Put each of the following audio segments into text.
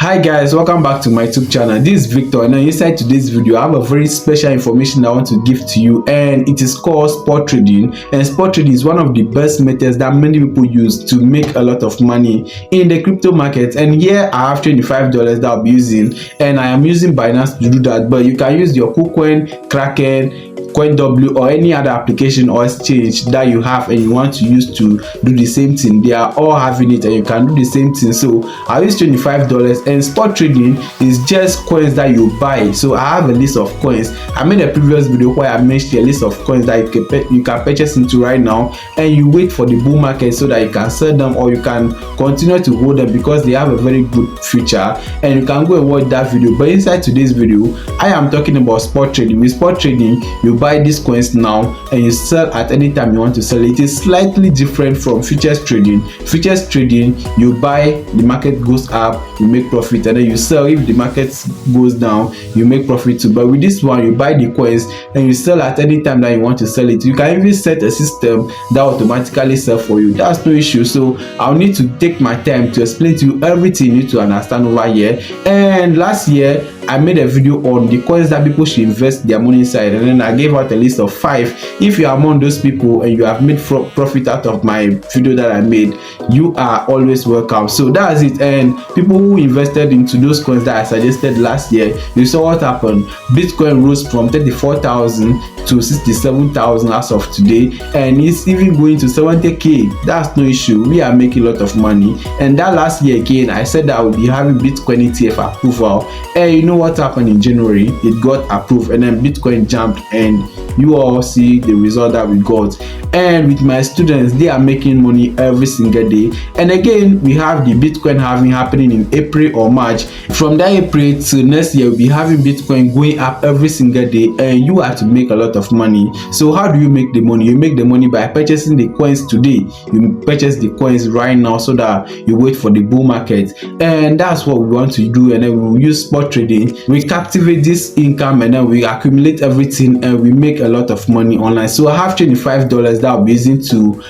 Hi guys, welcome back to my YouTube channel. This is Victor, and inside today's video I have a very special information I want to give to you, and it is called spot trading. And spot trading is one of the best methods that many people use to make a lot of money in the crypto market. And here I have $25 that I'll be using, and I am using Binance to do that, but you can use your KuCoin, Kraken, CoinW, or any other application or exchange that you have and you want to use to do the same thing. They are all having it and you can do the same thing. So I use $25, and spot trading is just coins that you buy. So I have a list of coins. I made a previous video where I mentioned a list of coins that you can purchase into right now, and you wait for the bull market so that you can sell them, or you can continue to hold them because they have a very good future, and you can go and watch that video. But inside today's video I am talking about spot trading. With spot trading, you buy these coins now and you sell at any time you want to sell. It is slightly different from futures trading. Futures trading, you buy, the market goes up, you make profit, and then you sell. If the market goes down, you make profit too. But with this one, you buy the coins and you sell at any time that you want to sell it. You can even set a system that automatically sell for you. That's no issue. So I'll need to take my time to explain to you everything you need to understand over here. And last year I made a video on the coins that people should invest their money inside, and then I gave out a list of 5. If you are among those people and you have made profit out of my video that I made, you are always welcome. So that's it. And people who invested into those coins that I suggested last year, you saw what happened. Bitcoin rose from 34,000 to 67,000 as of today, and it's even going to 70k. That's no issue. We are making a lot of money. And that last year again, I said that I would be having Bitcoin ETF approval, and you know what happened in January? It got approved, and then Bitcoin jumped, and you all see the result that we got. And with my students, they are making money every single day. And again, we have the Bitcoin halving happening in April or March. From that April to next year, we'll be having Bitcoin going up every single day, and you have to make a lot of money. So how do you make the money? You make the money by purchasing the coins today. You purchase the coins right now so that you wait for the bull market. And that's what we want to do. And then we will use spot trading. We captivate this income, and then we accumulate everything, and we make a lot of money online. So I have $25 that I'll be using to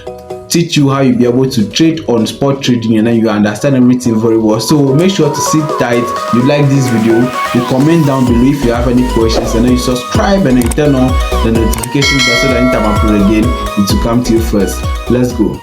teach you how you'll be able to trade on spot trading, and then you understand everything very well. So make sure to sit tight. You like this video, you comment down below if you have any questions, and then you subscribe and then turn on the notification bell so that anytime I upload again, it will come to you first. Let's go.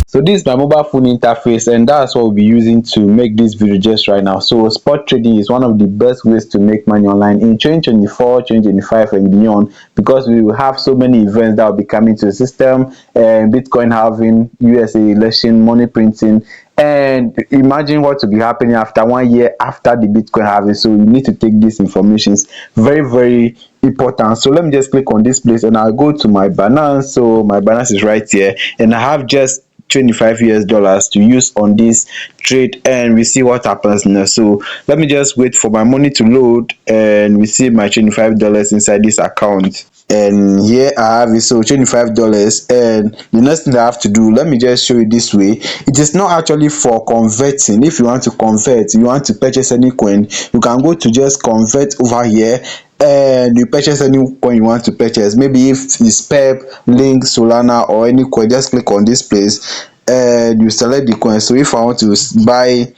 So this is my mobile phone interface, and that's what we'll be using to make this video just right now. So spot trading is one of the best ways to make money online in 2024, 2025 and beyond, because we will have so many events that will be coming to the system, and Bitcoin halving, USA election, money printing. And imagine what will be happening after 1 year after the Bitcoin halving. So you need to take this information. It's very, very important. So let me just click on this place, and I'll go to my Binance. So my Binance is right here, and I have just $25 to use on this trade, and we see what happens now. So let me just wait for my money to load, and we see my $25 inside this account. And here I have it. So $25, and the next thing I have to do, let me just show you this way. It is not actually for converting. If you want to convert, you want to purchase any coin, you can go to just convert over here, and you purchase any coin you want to purchase. Maybe if it's Pep, Link, Solana, or any coin, just click on this place and you select the coin. So if I want to buy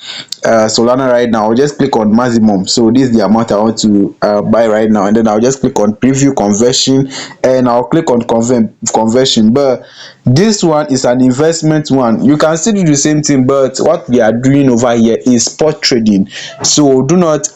Solana right now, I'll just click on maximum. So this is the amount I want to buy right now, and then I'll just click on preview conversion, and I'll click on conversion. But this one is an investment one. You can still do the same thing, but what we are doing over here is spot trading. So do not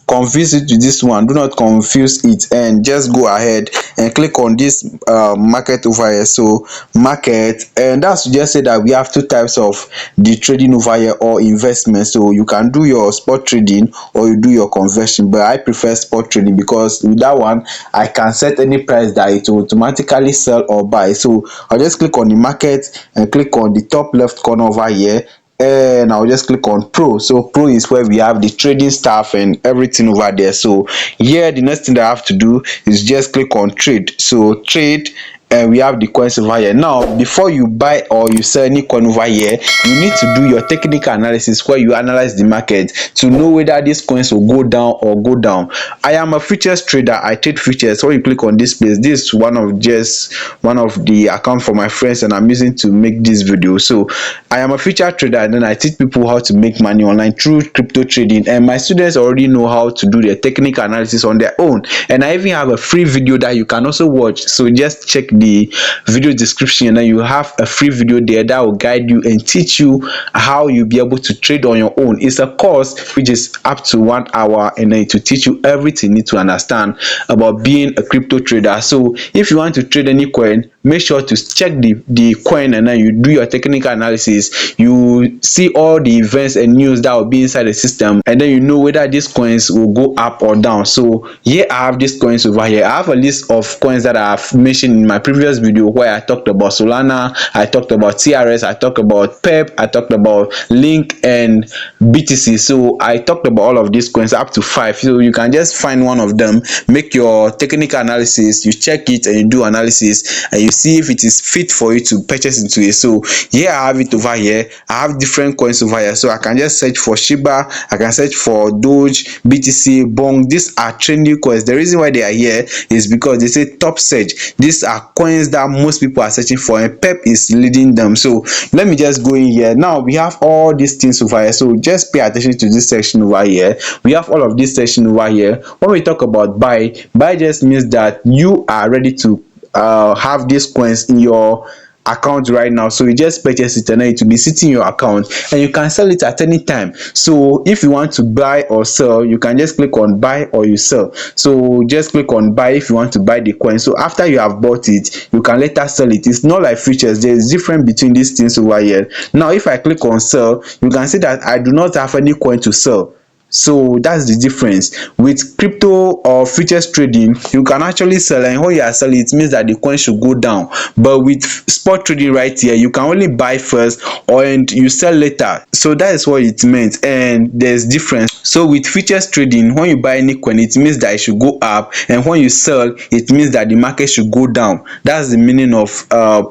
confuse it with this one. Do not confuse it, and just go ahead and click on this market over here. So market, and that's to just say that we have 2 types of the trading over here, or investment. So you can do your spot trading or you do your conversion, but I prefer spot trading because with that one I can set any price that it will automatically sell or buy. So I'll just click on the market and click on the top left corner over here, and I'll just click on Pro. So Pro is where we have the trading stuff and everything over there. So here the next thing that I have to do is just click on Trade. So Trade, and we have the coins over here. Now before you buy or you sell any coin over here, you need to do your technical analysis where you analyze the market to know whether these coins will go down or go down. I am a futures trader. I trade futures. When you click on this place, this is one of the account for my friends and I'm using to make this video. So I am a future trader and then I teach people how to make money online through crypto trading, and my students already know how to do their technical analysis on their own, and I even have a free video that you can also watch. So just check the video description and then you have a free video there that will guide you and teach you how you'll be able to trade on your own. It's a course which is up to 1 hour and then to teach you everything you need to understand about being a crypto trader. So if you want to trade any coin, make sure to check the coin and then you do your technical analysis. You see all the events and news that will be inside the system, and then you know whether these coins will go up or down. So here I have these coins over here. I have a list of coins that I have mentioned in my previous video where I talked about Solana, I talked about TRS, I talked about PEP, I talked about Link and BTC. So I talked about all of these coins up to 5. So you can just find one of them, make your technical analysis, you check it and you do analysis and you see if it is fit for you to purchase into it. So here I have it over here. I have different coins over here, so I can just search for Shiba, I can search for Doge, BTC, Bong. These are trendy coins. The reason why they are here is because they say top search. These are coins that most people are searching for and PEP is leading them. So let me just go in here. Now we have all these things over here, so just pay attention to this section over here. We have all of this section over here. When we talk about buy just means that you are ready to have these coins in your account right now. So you just purchase it and then it will be sitting in your account and you can sell it at any time. So if you want to buy or sell, you can just click on buy or you sell. So just click on buy if you want to buy the coin. So after you have bought it, you can later sell it. It's not like futures. There is difference between these things over here. Now if I click on sell, you can see that I do not have any coin to sell. So that's the difference. With crypto or futures trading, you can actually sell, and when you are selling, it means that the coin should go down. But with spot trading right here, you can only buy first and you sell later. So that is what it meant, and there's difference. So with futures trading, when you buy any coin, it means that it should go up, and when you sell, it means that the market should go down. That's the meaning of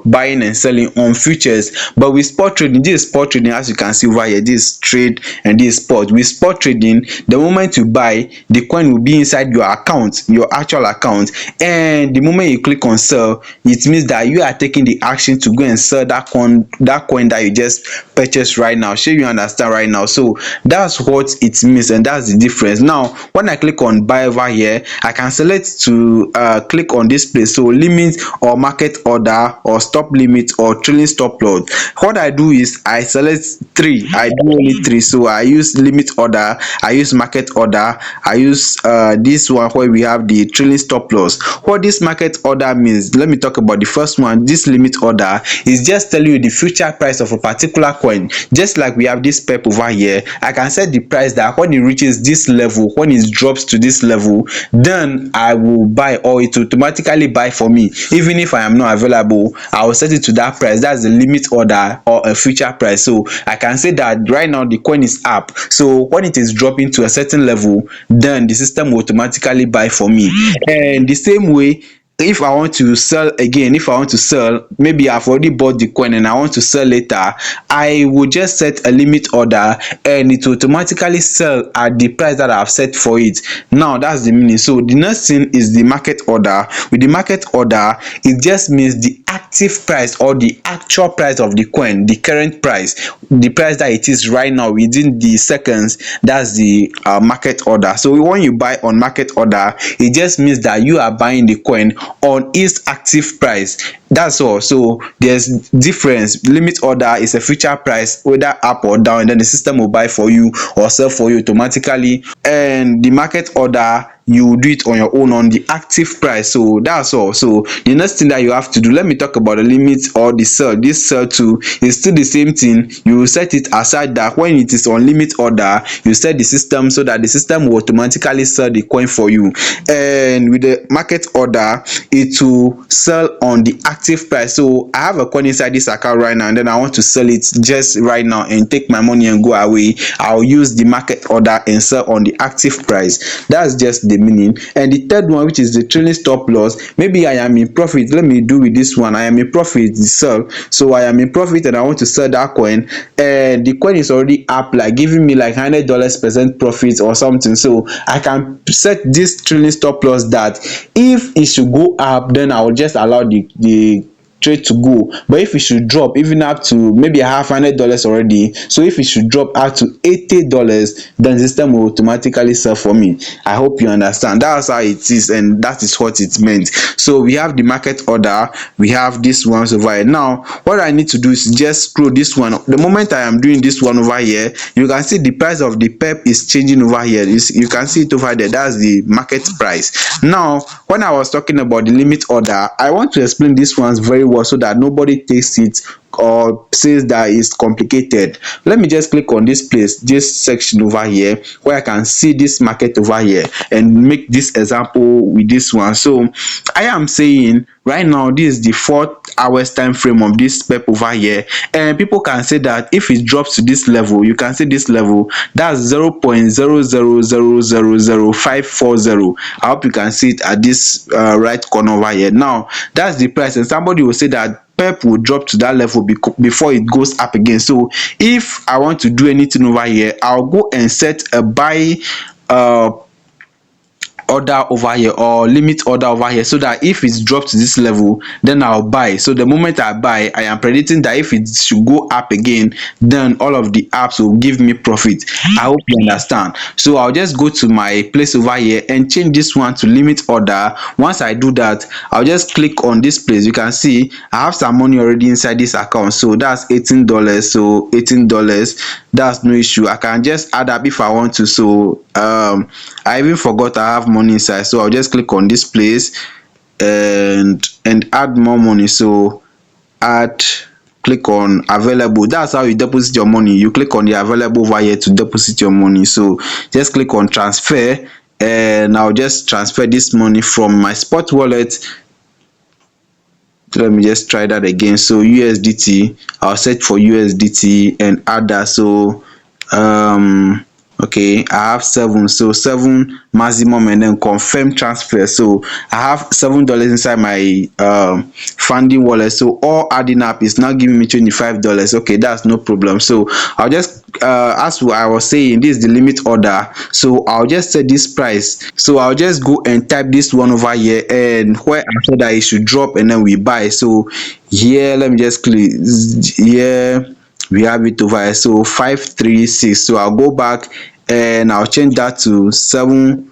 buying and selling on futures. But with spot trading, this is spot trading. As you can see over here, this is trade and this is spot. With spot trading, the moment you buy, the coin will be inside your account, your actual account, and the moment you click on sell, it means that you are taking the action to go and sell that coin that you just purchased right now. Sure, you understand right now? So that's what it means, and that's the difference. Now when I click on buy over here, I can select to click on this place, so limit or market order or stop limit or trailing stop loss. What I do is I select 3. I do only 3. So I use limit order, I use market order, I use this one where we have the trailing stop loss. What this market order means, let me talk about the first one. This limit order is just telling you the future price of a particular coin. Just like we have this PEP over here, I can set the price that when it reaches this level, when it drops to this level, then I will buy, or it will automatically buy for me. Even if I am not available, I will set it to that price. That's the limit order or a future price. So I can say that right now the coin is up, so when it is dropping to a certain level, then the system will automatically buy for me. And the same way, if I want to sell again, if I want to sell, maybe I've already bought the coin and I want to sell later, I will just set a limit order and it will automatically sell at the price that I've set for it. Now that's the meaning. So the next thing is the market order. With the market order, it just means the active price or the actual price of the coin, the current price, the price that it is right now within the seconds. That's the market order. So when you buy on market order, it just means that you are buying the coin on its active price. That's all. So there's difference. Limit order is a future price, whether up or down, and then the system will buy for you or sell for you automatically. And the market order, you do it on your own on the active price. So that's all. So the next thing that you have to do, let me talk about the limit or the sell. This sell too is still the same thing. You will set it aside that when it is on limit order, you set the system so that the system will automatically sell the coin for you. And with the market order, it will sell on the active price. So I have a coin inside this account right now, and then I want to sell it just right now and take my money and go away. I'll use the market order and sell on the active price. That's just the the meaning. And the third one, which is the trailing stop loss, maybe I am in profit. Let me do with this one. I am in profit itself, so I am in profit and I want to sell that coin, and the coin is already up, like giving me like $100% profit or something. So I can set this trailing stop loss that if it should go up, then I will just allow the trade to go. But if it should drop even up to, maybe I have $100 already, so if it should drop up to $80, then the system will automatically sell for me. I hope you understand. That's how it is, and that is what it meant. So we have the market order, we have this ones over here. Now what I need to do is just scroll this one. The moment I am doing this one over here, you can see the price of the pep is changing over here. You can see it over there. That's the market price. Now when I was talking about the limit order, I want to explain this ones very well so that nobody takes it or says that it's complicated. Let me just click on this place, this section over here, where I can see this market over here and make this example with this one. So I am saying right now this is the 4 hours time frame of this pep over here, and people can say that if it drops to this level, you can see this level, that's 0.0000540. I hope you can see it at this right corner over here. Now that's the price, and somebody will say that pep will drop to that level before it goes up again. So if I want to do anything over here, I'll go and set a buy order over here, or limit order over here, so that if it's dropped to this level, then I'll buy. So the moment I buy, I am predicting that if it should go up again, then all of the apps will give me profit. I hope you understand. So I'll just go to my place over here and change this one to limit order. Once I do that, I'll just click on this place. You can see I have some money already inside this account, so that's $18. So $18, that's no issue. I can just add up if I want to. So I even forgot I have money inside, so I'll just click on this place and add more money. So add, click on available. That's how you deposit your money. You click on the available over here to deposit your money. So just click on transfer, and I'll just transfer this money from my spot wallet. Let me just try that again. So USDT, I'll search for USDT and add that. So okay, I have 7, so 7 maximum, and then confirm transfer. So I have $7 inside my funding wallet, so all adding up is now giving me $25. Okay, that's no problem. So I'll just as I was saying, this is the limit order, so I'll just set this price. So I'll just go and type this one over here, and where I said that it should drop, and then we buy. So here, let me just click here, we have it over here. So 536. So I'll go back and I'll change that to 7.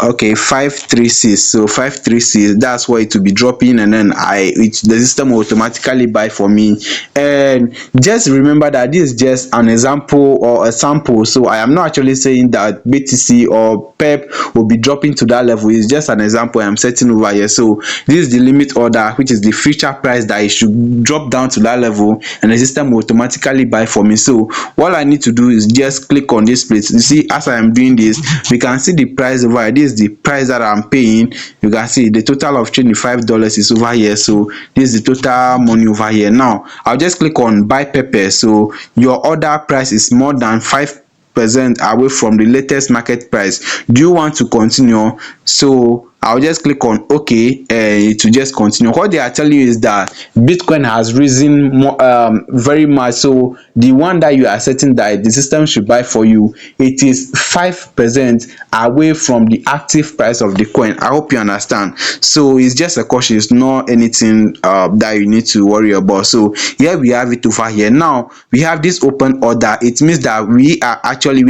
Okay, 536. So 536, that's why it will be dropping, and then the system will automatically buy for me. And just remember that this is just an example or a sample, so I am not actually saying that BTC or pep will be dropping to that level. It's just an example I'm setting over here. So this is the limit order, which is the future price that it should drop down to that level, and the system will automatically buy for me. So all I need to do is just click on this place. You see, as I am doing this, we can see the price over here. This is the price that I'm paying. You can see the total of $25 is over here. So this is the total money over here. Now I'll just click on buy pepper. So your order price is more than 5% away from the latest market price. Do you want to continue? So I'll just click on OK to just continue. What they are telling you is that Bitcoin has risen more, very much. So the one that you are setting that the system should buy for you, it is 5% away from the active price of the coin. I hope you understand. So it's just a caution. It's not anything that you need to worry about. So here we have it over here. Now we have this open order. It means that we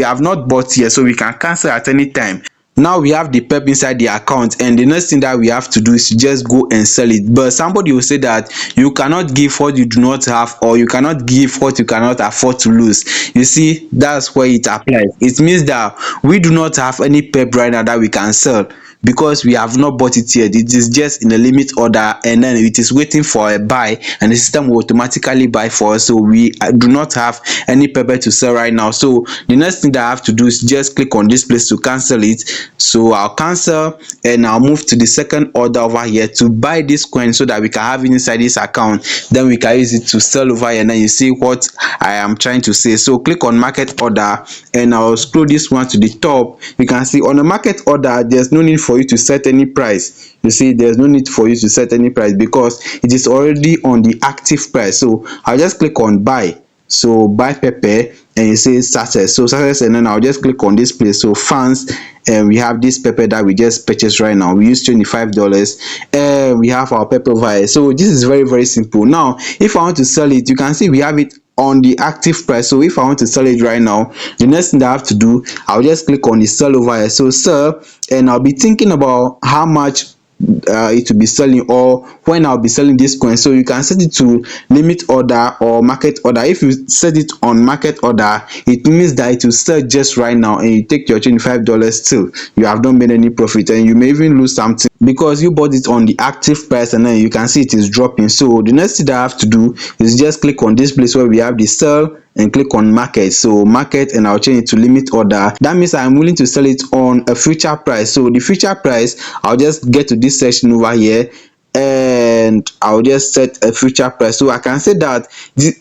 have not bought here, so we can cancel at any time. Now we have the pep inside the account, and the next thing that we have to do is to just go and sell it. But somebody will say that you cannot give what you do not have, or you cannot give what you cannot afford to lose. You see, that's where it applies. It means that we do not have any pep right now that we can sell. because we have not bought it yet. It is just in a limit order, and then it is waiting for a buy, and the system will automatically buy for us. So we do not have any pepper to sell right now. So the next thing that I have to do is just click on this place to cancel it. So I'll cancel, and I'll move to the second order over here to buy this coin so that we can have it inside this account. Then we can use it to sell over here, and then you see what I am trying to say. So click on market order, and I'll scroll this one to the top. You can see on the market order there's no need for you to set any price. You see, there's no need for you to set any price because it is already on the active price. So I'll just click on buy. So buy pepper, and you say success. So success, and then I'll just click on this place. So fans, and we have this pepper that we just purchased right now. We use $25, and we have our pepper over here. So this is very, very simple. Now if I want to sell it, you can see we have it on the active price. So if I want to sell it right now, the next thing that I have to do, I'll just click on the sell over here. So sell, and I'll be thinking about how much it will be selling, or when I'll be selling this coin. So you can set it to limit order or market order. If you set it on market order, it means that it will sell just right now, and you take your $25 still. You have not made any profit, and you may even lose something because you bought it on the active price, and then you can see it is dropping. So the next thing that I have to do is just click on this place where we have the sell, and click on market. So market, and I'll change it to limit order. That means I'm willing to sell it on a future price. So the future price, I'll just get to this section over here, and I'll just set a future price. So I can say that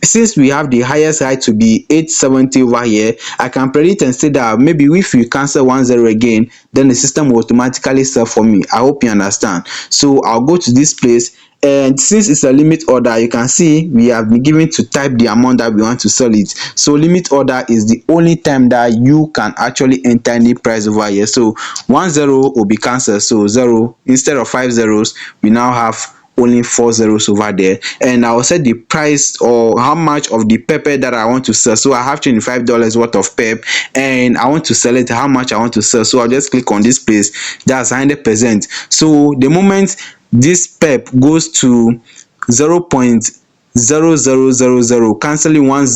since we have the highest high to be 870 over here, I can predict and say that maybe if you cancel 10 again, then the system will automatically sell for me. I hope you understand. So I'll go to this place, and since it's a limit order, you can see we have been given to type the amount that we want to sell it. So limit order is the only time that you can actually enter any price over here. So 10 will be cancelled, so 0 instead of 5 zeros, we now have only 4 zeros over there. And I'll set the price, or how much of the pepper that I want to sell. So I have $25 worth of pep, and I want to sell it how much I want to sell. So I'll just click on this place. That's 100%. So the moment this pep goes to 0.0000, cancelling 10,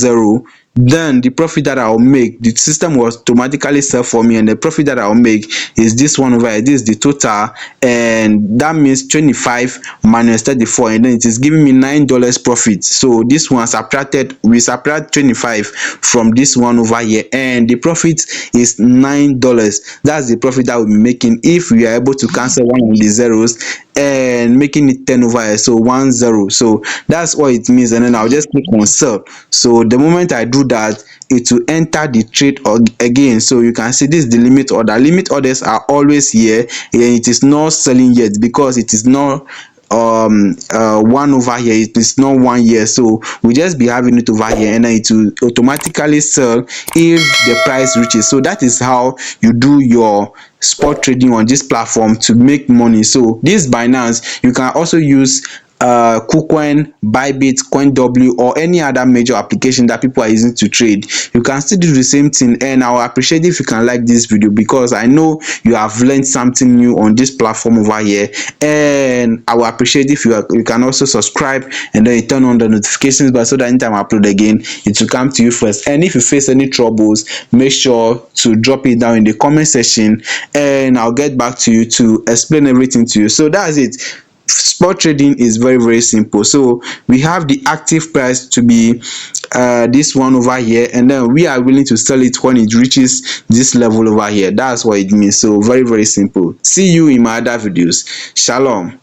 then the profit that I'll make, the system will automatically sell for me, and the profit that I'll make is this one over here. This is the total, and that means 25 minus 34, and then it is giving me $9 profit. So this one subtracted, we subtract 25 from this one over here, and the profit is $9. That's the profit that we'll be making if we are able to cancel one of the zeros and making it 10 over here. So 10. So that's what it means, and then I'll just click on sell. So the moment I do that, it will enter the trade again. So you can see this is the limit order. Limit orders are always here, and it is not selling yet because it is not one over here. It is not 1 year, so we just be having it over here, and then it will automatically sell if the price reaches. So that is how you do your spot trading on this platform to make money. So this Binance, you can also use KuCoin, Bybit, CoinW, or any other major application that people are using to trade. You can still do the same thing, and I will appreciate if you can like this video, because I know you have learned something new on this platform over here, and I will appreciate if you can also subscribe, and then you turn on the notifications bell so that anytime I upload again, it will come to you first. And if you face any troubles, make sure to drop it down in the comment section, and I'll get back to you to explain everything to you. So that's it. Spot trading is very, very simple. So we have the active price to be this one over here, and then we are willing to sell it when it reaches this level over here. That's what it means. So very, very simple. See you in my other videos. Shalom.